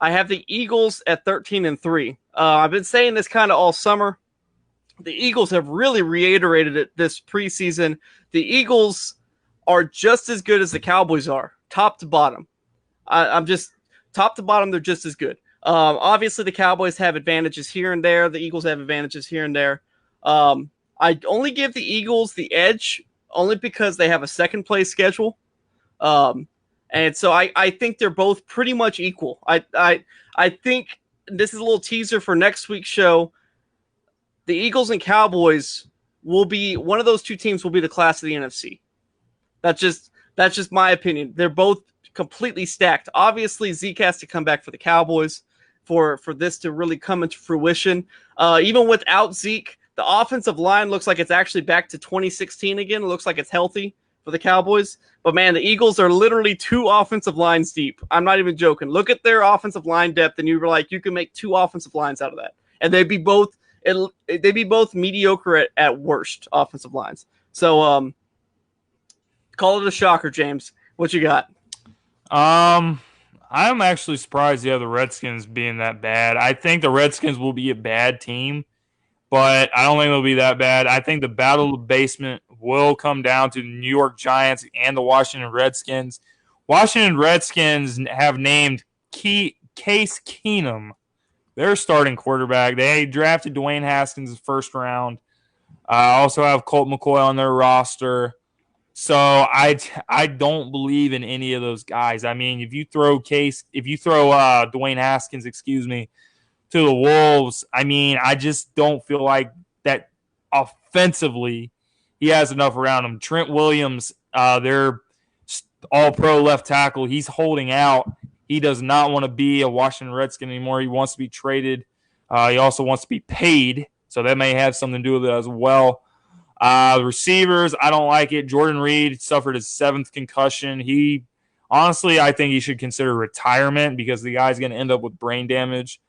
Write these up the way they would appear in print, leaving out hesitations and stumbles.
I have the Eagles at 13-3. I've been saying this kind of all summer. The Eagles have really reiterated it this preseason. The Eagles are just as good as the Cowboys are, top to bottom. I'm just top to bottom. They're just as good. Obviously, the Cowboys have advantages here and there. The Eagles have advantages here and there. I only give the Eagles the edge only because they have a second place schedule. And so I think they're both pretty much equal. I think this is a little teaser for next week's show. The Eagles and Cowboys will be one of those two teams will be the class of the NFC. That's just my opinion. They're both completely stacked. Obviously, Zeke has to come back for the Cowboys for this to really come into fruition. Even without Zeke, the offensive line looks like it's actually back to 2016 again. It looks like it's healthy for the Cowboys. But, man, the Eagles are literally two offensive lines deep. I'm not even joking. Look at their offensive line depth, and you were like, you can make two offensive lines out of that. And they'd be both mediocre at worst offensive lines. So call it a shocker, James. What you got? I'm actually surprised the Redskins being that bad. I think the Redskins will be a bad team, but I don't think they'll be that bad. I think the battle of the basement will come down to the New York Giants and the Washington Redskins. Washington Redskins have named Case Keenum their starting quarterback. They drafted Dwayne Haskins in the first round. Also have Colt McCoy on their roster. So I don't believe in any of those guys. I mean, if you throw Dwayne Haskins, to the Wolves, I mean, I just don't feel like that offensively he has enough around him. Trent Williams, their all-pro left tackle, he's holding out. He does not want to be a Washington Redskin anymore. He wants to be traded. He also wants to be paid, so that may have something to do with it as well. The receivers, I don't like it. Jordan Reed suffered his 7th concussion. I think he should consider retirement because the guy's going to end up with brain damage.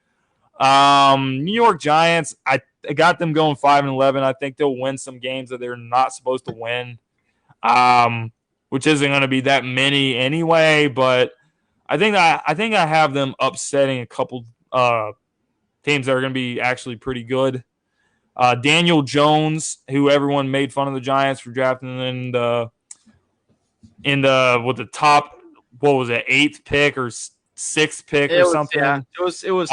New York Giants, I got them going 5-11. I think they'll win some games that they're not supposed to win, which isn't going to be that many anyway. But I think I have them upsetting a couple teams that are going to be actually pretty good. Daniel Jones, who everyone made fun of the Giants for drafting in the top, what was it, 8th pick or 6th pick or something. Yeah, it was.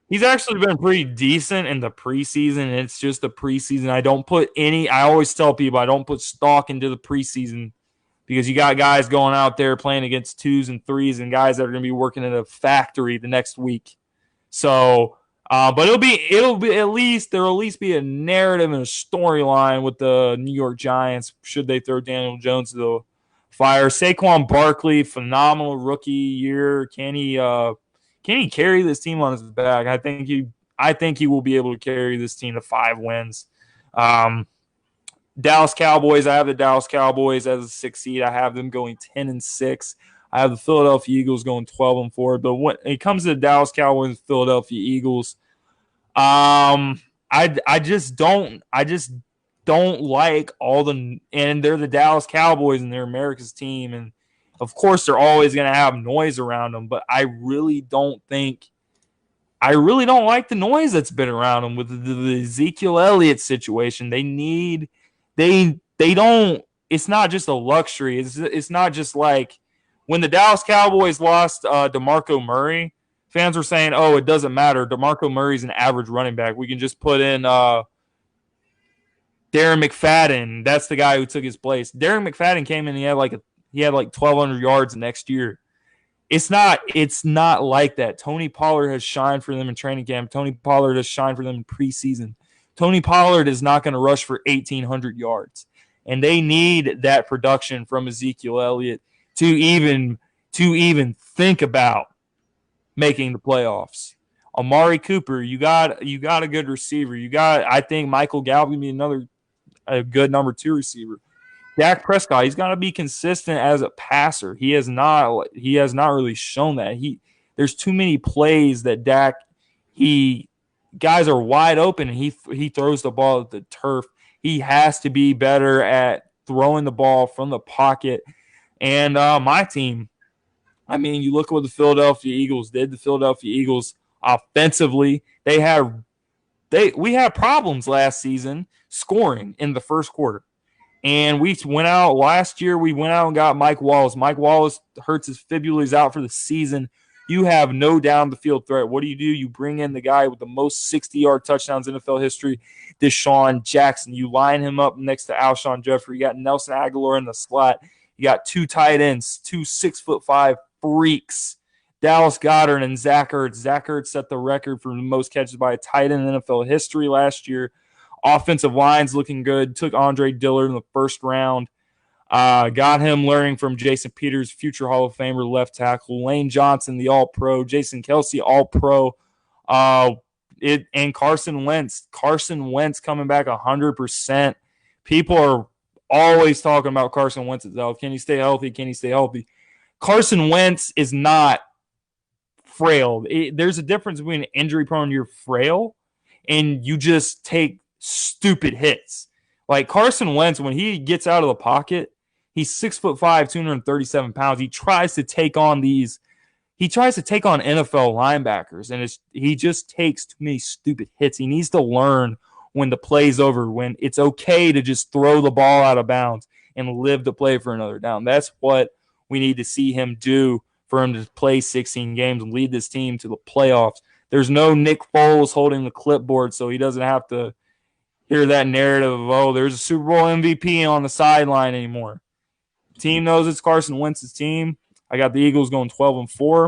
He's actually been pretty decent in the preseason. It's just the preseason. I always tell people I don't put stock into the preseason because you got guys going out there playing against 2s and 3s and guys that are going to be working in a factory the next week. So, but there'll at least be a narrative and a storyline with the New York Giants should they throw Daniel Jones to the fire. Saquon Barkley, phenomenal rookie year. Can he carry this team on his back? I think he will be able to carry this team to 5 wins. Dallas Cowboys, I have the Dallas Cowboys as a 6th seed. I have them going 10-6. I have the Philadelphia Eagles going 12-4. But when it comes to the Dallas Cowboys and Philadelphia Eagles, I just don't like and they're the Dallas Cowboys and they're America's team, and of course they're always going to have noise around them. But I really don't like the noise that's been around them with the Ezekiel Elliott situation. It's not just a luxury. It's not just like when the Dallas Cowboys lost DeMarco Murray, fans were saying, oh, it doesn't matter. DeMarco Murray's an average running back. We can just put in Darren McFadden. That's the guy who took his place. Darren McFadden came in and he had like 1,200 yards next year. It's not like that. Tony Pollard has shined for them in training camp. Tony Pollard has shined for them in preseason. Tony Pollard is not going to rush for 1,800 yards. And they need that production from Ezekiel Elliott to even think about making the playoffs. Amari Cooper, you got a good receiver. I think Michael Gallup will be a good number 2 receiver. Dak Prescott, he's got to be consistent as a passer. He has not really shown that. There's too many plays that guys are wide open and he throws the ball at the turf. He has to be better at throwing the ball from the pocket. And my team, I mean, you look at what the Philadelphia Eagles did. The Philadelphia Eagles offensively, we had problems last season scoring in the first quarter. And we went out last year. We went out and got Mike Wallace. Mike Wallace hurts his fibula. He's out for the season. You have no down the field threat. What do? You bring in the guy with the most 60-yard touchdowns in NFL history, Deshaun Jackson. You line him up next to Alshon Jeffrey. You got Nelson Aguilar in the slot. You got two tight ends, two 6'5" freaks, Dallas Goedert and Zach Ertz. Zach Ertz set the record for the most catches by a tight end in NFL history last year. Offensive line's looking good. Took Andre Dillard in the first round. Got him learning from Jason Peters, future Hall of Famer left tackle. Lane Johnson, the All-Pro. Jason Kelsey, All-Pro. And Carson Wentz. Carson Wentz coming back 100%. People are always talking about Carson Wentz's health. Can he stay healthy? Can he stay healthy? Carson Wentz is not frail. There's a difference between injury-prone, you're frail, and you just take stupid hits. Like Carson Wentz, when he gets out of the pocket, he's 6'5", 237 pounds. He tries to take on NFL linebackers, and he just takes too many stupid hits. He needs to learn when the play's over, when it's okay to just throw the ball out of bounds and live to play for another down. That's what we need to see him do for him to play 16 games and lead this team to the playoffs. There's no Nick Foles holding the clipboard, so he doesn't have to hear that narrative of, oh, there's a Super Bowl MVP on the sideline anymore. The team knows it's Carson Wentz's team. I got the Eagles going 12-4.